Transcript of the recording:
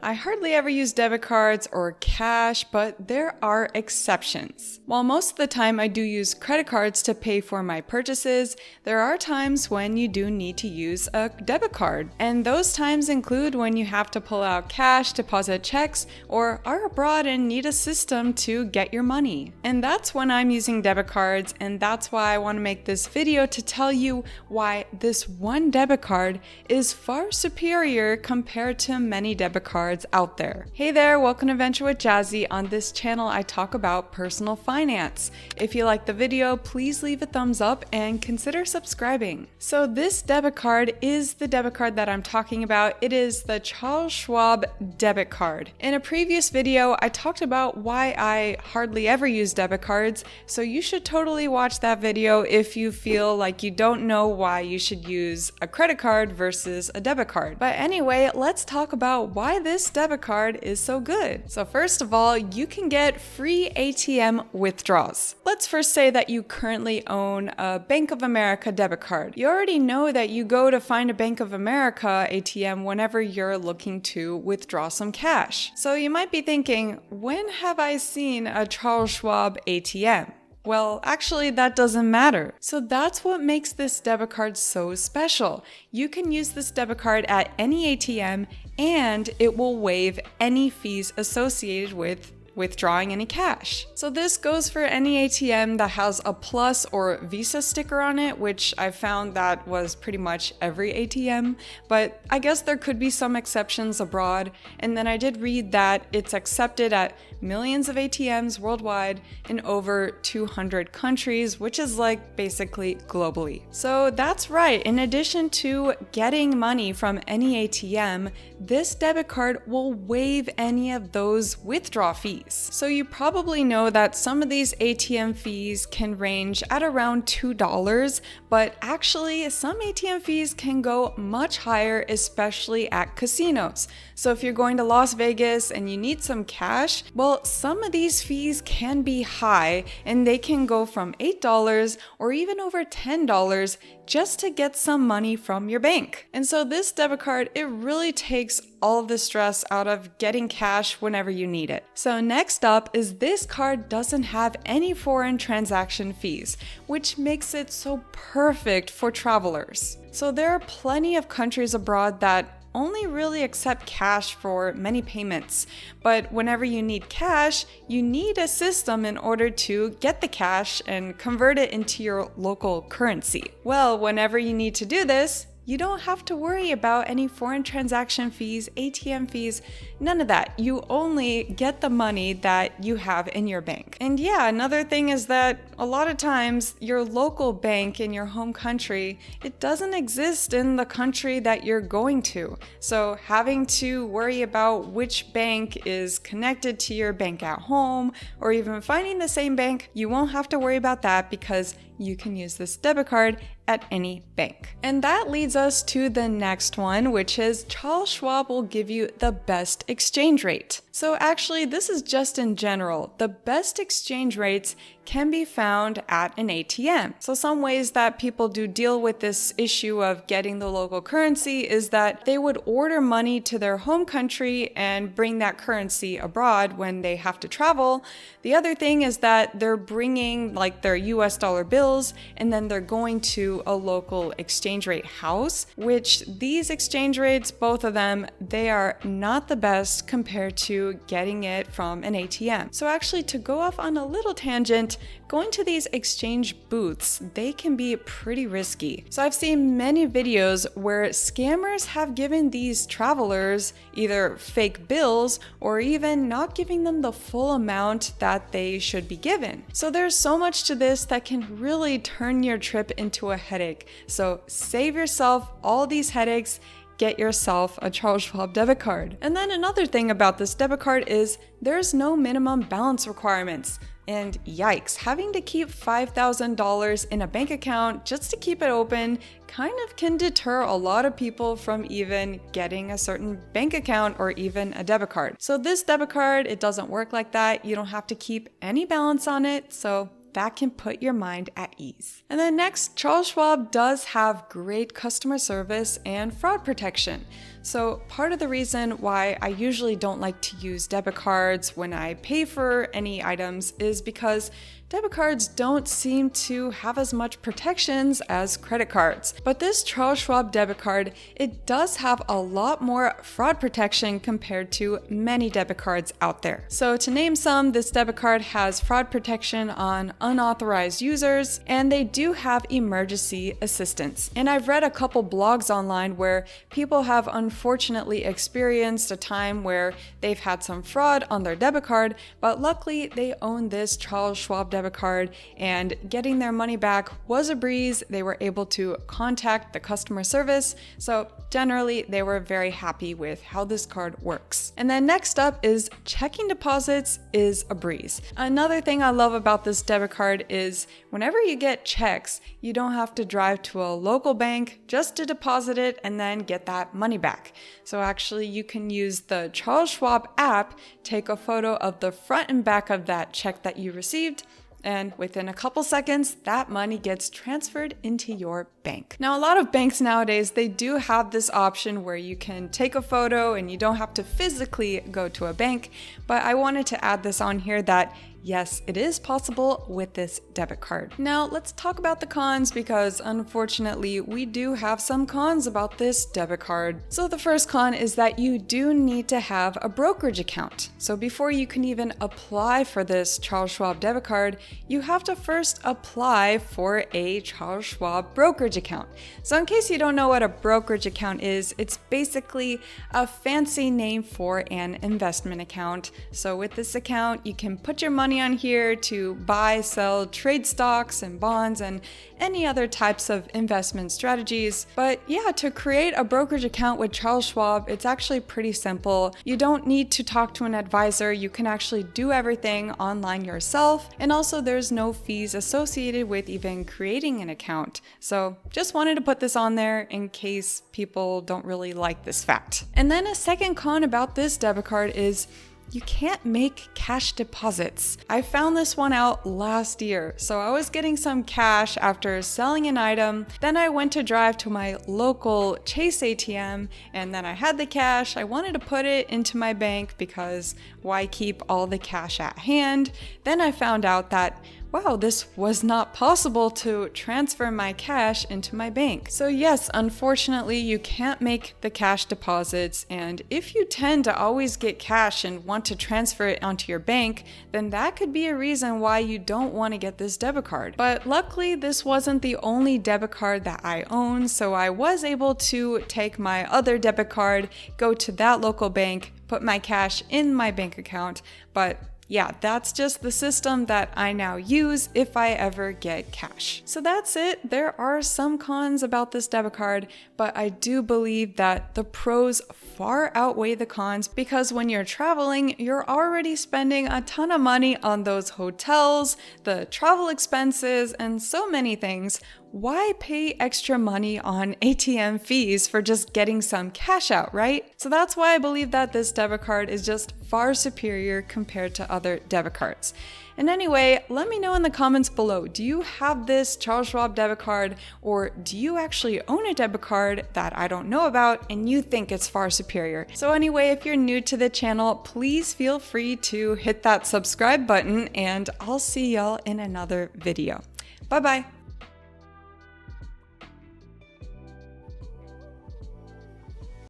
I hardly ever use debit cards or cash, but there are exceptions. While most of the time I do use credit cards to pay for my purchases, there are times when you do need to use a debit card. And those times include when you have to pull out cash, deposit checks, or are abroad and need a system to get your money. And that's when I'm using debit cards, and that's why I want to make this video to tell you why this one debit card is far superior compared to many debit cards out there. Hey there, welcome to Venture with Jazzy. On this channel, I talk about personal finance. If you like the video, please leave a thumbs up and consider subscribing. So this debit card is the debit card that I'm talking about. It is the Charles Schwab debit card. In a previous video, I talked about why I hardly ever use debit cards, so you should totally watch that video if you feel like you don't know why you should use a credit card versus a debit card. But anyway, let's talk about why this debit card is so good. So first of all, you can get free ATM withdrawals. Let's first say that you currently own a Bank of America debit card. You already know that you go to find a Bank of America ATM whenever you're looking to withdraw some cash. So you might be thinking, when have I seen a Charles Schwab ATM? Well, actually, that doesn't matter. So that's what makes this debit card so special. You can use this debit card at any ATM and it will waive any fees associated with withdrawing any cash. So this goes for any ATM that has a Plus or Visa sticker on it, which I found that was pretty much every ATM, but I guess there could be some exceptions abroad. And then I did read that it's accepted at millions of ATMs worldwide in over 200 countries, which is like basically globally. So that's right. In addition to getting money from any ATM, this debit card will waive any of those withdrawal fees. So you probably know that some of these ATM fees can range at around $2, but actually some ATM fees can go much higher, especially at casinos. So if you're going to Las Vegas and you need some cash, well, some of these fees can be high and they can go from $8 or even over $10 just to get some money from your bank. And so this debit card, it really takes all of the stress out of getting cash whenever you need it. So next up is this card doesn't have any foreign transaction fees, which makes it so perfect for travelers. So there are plenty of countries abroad that only really accept cash for many payments. But whenever you need cash, you need a system in order to get the cash and convert it into your local currency. Well, whenever you need to do this, you don't have to worry about any foreign transaction fees, ATM fees, none of that. You only get the money that you have in your bank. And yeah, another thing is that a lot of times your local bank in your home country, it doesn't exist in the country that you're going to. So having to worry about which bank is connected to your bank at home, or even finding the same bank, you won't have to worry about that because you can use this debit card at any bank. And that leads us to the next one, which is Charles Schwab will give you the best exchange rate. So actually, this is just in general. The best exchange rates can be found at an ATM. So some ways that people do deal with this issue of getting the local currency is that they would order money to their home country and bring that currency abroad when they have to travel. The other thing is that they're bringing like their US dollar bills and then they're going to a local exchange rate house, which these exchange rates, both of them, they are not the best compared to getting it from an ATM. So actually, to go off on a little tangent, going to these exchange booths, they can be pretty risky. So I've seen many videos where scammers have given these travelers either fake bills or even not giving them the full amount that they should be given. So there's so much to this that can really turn your trip into a headache. So save yourself all these headaches. Get yourself a Charles Schwab debit card. And then another thing about this debit card is there's no minimum balance requirements. And yikes, having to keep $5,000 in a bank account just to keep it open kind of can deter a lot of people from even getting a certain bank account or even a debit card. So this debit card, it doesn't work like that. You don't have to keep any balance on it. So that can put your mind at ease. And then next, Charles Schwab does have great customer service and fraud protection. So part of the reason why I usually don't like to use debit cards when I pay for any items is because debit cards don't seem to have as much protections as credit cards. But this Charles Schwab debit card, it does have a lot more fraud protection compared to many debit cards out there. So to name some, this debit card has fraud protection on unauthorized users, and they do have emergency assistance. And I've read a couple blogs online where people have unfortunately experienced a time where they've had some fraud on their debit card, but luckily they own this Charles Schwab debit card, and getting their money back was a breeze. They were able to contact the customer service, so generally they were very happy with how this card works. And then next up is checking deposits is a breeze. Another thing I love about this debit card is whenever you get checks, you don't have to drive to a local bank just to deposit it and then get that money back. So actually you can use the Charles Schwab app, take a photo of the front and back of that check that you received, and within a couple seconds, that money gets transferred into your bank. Now, a lot of banks nowadays, they do have this option where you can take a photo and you don't have to physically go to a bank, but I wanted to add this on here that yes, it is possible with this debit card. Now, let's talk about the cons because unfortunately, we do have some cons about this debit card. So the first con is that you do need to have a brokerage account. So before you can even apply for this Charles Schwab debit card, you have to first apply for a Charles Schwab brokerage account. So in case you don't know what a brokerage account is, it's basically a fancy name for an investment account. So with this account, you can put your money on here to buy, sell, trade stocks and bonds and any other types of investment strategies. But yeah, to create a brokerage account with Charles Schwab, it's actually pretty simple. You don't need to talk to an advisor. You can actually do everything online yourself. And also there's no fees associated with even creating an account. So just wanted to put this on there in case people don't really like this fact. And then a second con about this debit card is you can't make cash deposits. I found this one out last year. So I was getting some cash after selling an item. Then I went to drive to my local Chase ATM and then I had the cash. I wanted to put it into my bank because why keep all the cash at hand? Then I found out that wow, this was not possible to transfer my cash into my bank. So yes, unfortunately, you can't make the cash deposits. And if you tend to always get cash and want to transfer it onto your bank, then that could be a reason why you don't want to get this debit card. But luckily, this wasn't the only debit card that I own. So I was able to take my other debit card, go to that local bank, put my cash in my bank account. But yeah, that's just the system that I now use if I ever get cash. So that's it. There are some cons about this debit card, but I do believe that the pros far outweigh the cons because when you're traveling, you're already spending a ton of money on those hotels, the travel expenses, and so many things. Why pay extra money on ATM fees for just getting some cash out, right? So that's why I believe that this debit card is just far superior compared to other debit cards. And anyway, let me know in the comments below, do you have this Charles Schwab debit card or do you actually own a debit card that I don't know about and you think it's far superior? So anyway, if you're new to the channel, please feel free to hit that subscribe button and I'll see y'all in another video. Bye bye.